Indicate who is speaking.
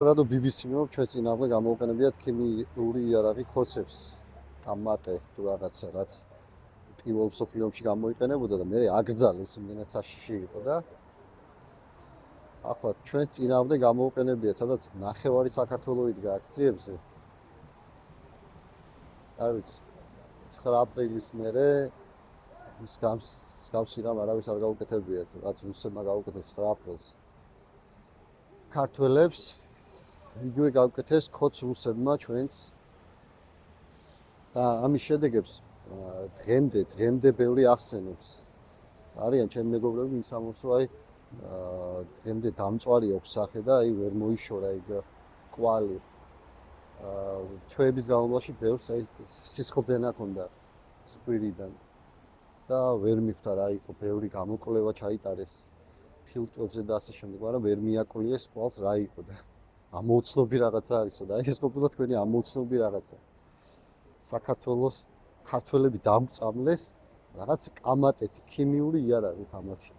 Speaker 1: და BBC-მო ჩვენ წინააღმდეგ გამოვყენებიათ ქიმიური იარაღი ქოცებს, ტამატე თუ რაღაცა, რაც პირველ მსოფლიო ომში გამოიყენებოდა და მე აკრძალეს იმდენად საშიში იყო და ახლა ჩვენ წინააღმდეგ გამოვყენებიათ, სადაც ნახევარი საქართველოს იდგა აქციებზე. არ ვიცი, 9 აპრილის მერე ის გავსი რამ არავის არ გაუკეთებიათ, რაც რუსებმა გაუკეთეს 9 აპრილს. ქართველებს იგივე გავუკეთეს ქოც რუსებმა ჩვენც და ამის შედეგებს დღემდე ბევრი ახსენებს. არიან ჩემი მეგობრები ისამოსო აი დღემდე დამწვარი აქვს სახე და აი ვერ მოიშორა იქ კვალი. თვეების განმავლობაში ბევრს აი სისხლდენა ჰქონდა სკვირიდან და ვერ მიხვდა რა იყო ბევრი გამოკვლევა ჩაიტარეს ფილტვებზე და ასე შემდეგ, მაგრამ ვერ მიაკლიეს კვალს რა იყო და ამოუცნობი რაღაცა არისო და ეს ყოფილა თქვენი ამოუცნობი რაღაცა. საქართველოს ქართველები დამწამლეს რაღაც კამატეთი, ქიმიური იარაღით ამათით.